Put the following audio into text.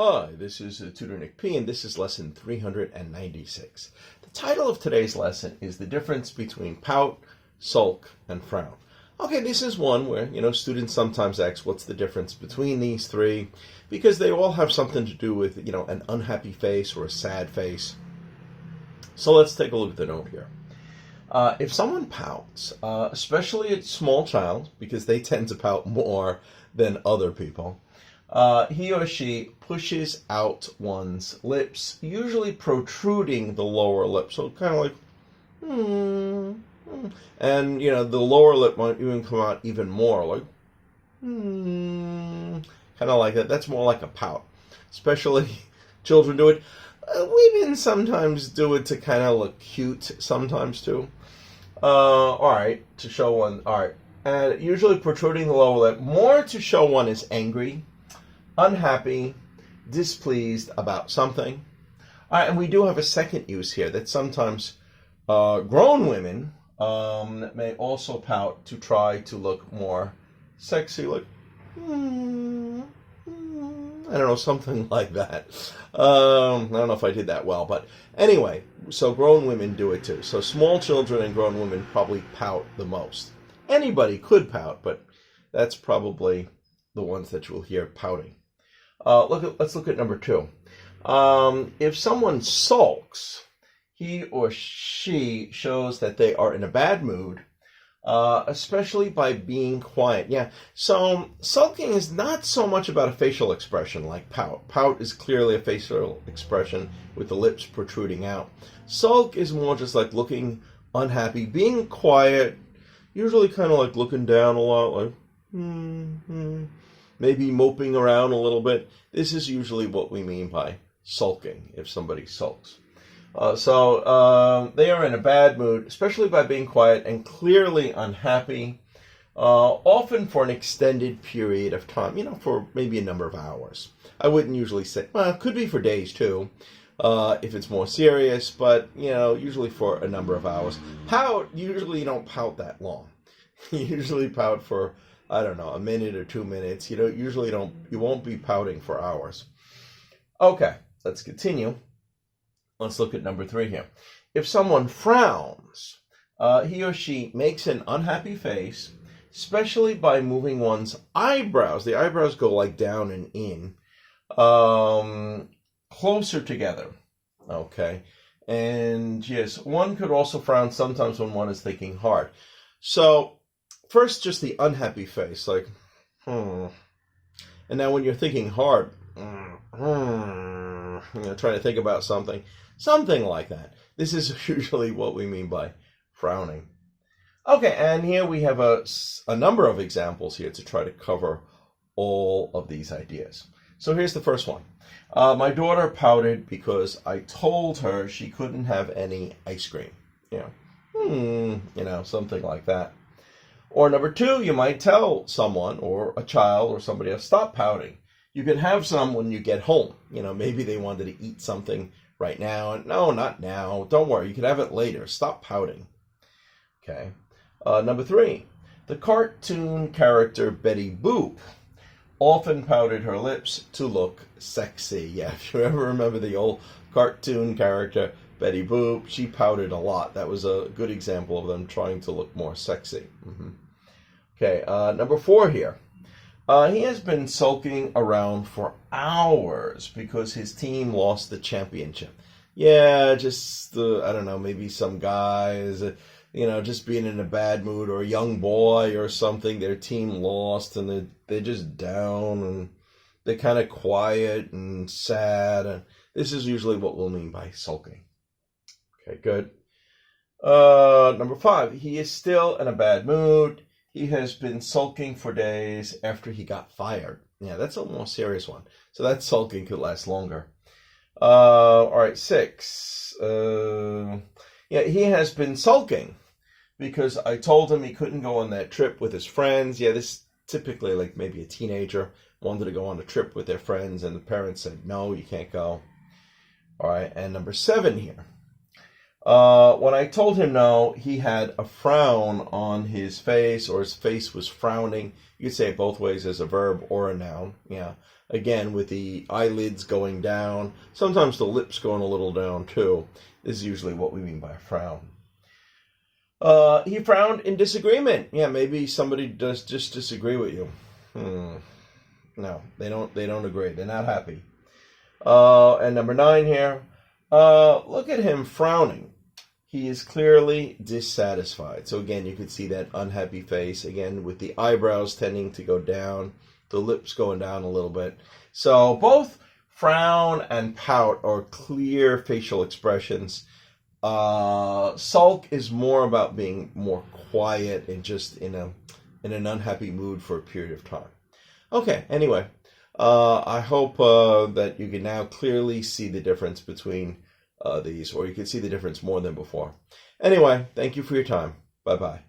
Hi, this is Tutor Nick P, and this is lesson 396. The title of today's lesson is the difference between pout, sulk, and frown. Okay, this is one where, students sometimes ask what's the difference between these three, because they all have something to do with, an unhappy face or a sad face. So let's take a look at the note here. If someone pouts, especially a small child, because they tend to pout more than other people, he or she pushes out one's lips, usually protruding the lower lip. So kind of like, and the lower lip might even come out even more, like, kind of like that. That's more like a pout. Especially children do it. Women sometimes do it to kind of look cute, sometimes too. All right, to show one. All right, and usually protruding the lower lip, more to show one is angry, unhappy, displeased about something. All right, and we do have a second use here that sometimes grown women may also pout to try to look more sexy, like, I don't know, something like that. I don't know if I did that well, but anyway, so grown women do it too. So small children and grown women probably pout the most. Anybody could pout, but that's probably the ones that you'll hear pouting. Let's look at number 2. If someone sulks, he or she shows that they are in a bad mood, especially by being quiet. Yeah, so sulking is not so much about a facial expression like pout. Pout is clearly a facial expression with the lips protruding out. Sulk is more just like looking unhappy, being quiet, usually kind of like looking down a lot, like, maybe moping around a little bit. This is usually what we mean by sulking, if somebody sulks. So they are in a bad mood, especially by being quiet and clearly unhappy, often for an extended period of time, for maybe a number of hours. I wouldn't usually say, well, it could be for days too, if it's more serious, but, usually for a number of hours. Pout, usually you don't pout that long. You usually pout for, I don't know, a minute or 2 minutes. You won't be pouting for hours. Okay, let's continue. Let's look at number 3 here. If someone frowns, he or she makes an unhappy face, especially by moving one's eyebrows. The eyebrows go like down and in, closer together. Okay, and yes, one could also frown sometimes when one is thinking hard. So first, just the unhappy face, like, and now when you're thinking hard, trying to think about something like that. This is usually what we mean by frowning. Okay, and here we have a number of examples here to try to cover all of these ideas. So here's the first one. My daughter pouted because I told her she couldn't have any ice cream. Something like that. Or number 2, you might tell someone or a child or somebody else, stop pouting. You can have some when you get home. Maybe they wanted to eat something right now. No, not now. Don't worry. You can have it later. Stop pouting. Okay. Number 3, the cartoon character Betty Boop often pouted her lips to look sexy. Yeah, if you ever remember the old cartoon character Betty Boop, she pouted a lot. That was a good example of them trying to look more sexy. Okay, number 4 here. He has been sulking around for hours because his team lost the championship. Yeah, just, I don't know, maybe some guys, just being in a bad mood, or a young boy or something, their team lost and they're just down and they're kind of quiet and sad. And this is usually what we'll mean by sulking. Okay, good. Number 5, he is still in a bad mood. He has been sulking for days after he got fired. Yeah, that's a more serious one. So that sulking could last longer. All right, 6. He has been sulking because I told him he couldn't go on that trip with his friends. Yeah, this typically like maybe a teenager wanted to go on a trip with their friends and the parents said, no, you can't go. All right, and number 7 here. When I told him no, he had a frown on his face, or his face was frowning. You could say it both ways as a verb or a noun. Yeah. again, with the eyelids going down, sometimes the lips going a little down too, is usually what we mean by a frown. He frowned in disagreement. Yeah, maybe somebody does just disagree with you. No, they don't agree. They're not happy. And number 9 here, look at him frowning. He is clearly dissatisfied. So again, you can see that unhappy face, again, with the eyebrows tending to go down, the lips going down a little bit. So both frown and pout are clear facial expressions. Sulk is more about being more quiet and just in an unhappy mood for a period of time. Okay, anyway, I hope that you can now clearly see the difference between these, or you can see the difference more than before. Anyway, thank you for your time. Bye-bye.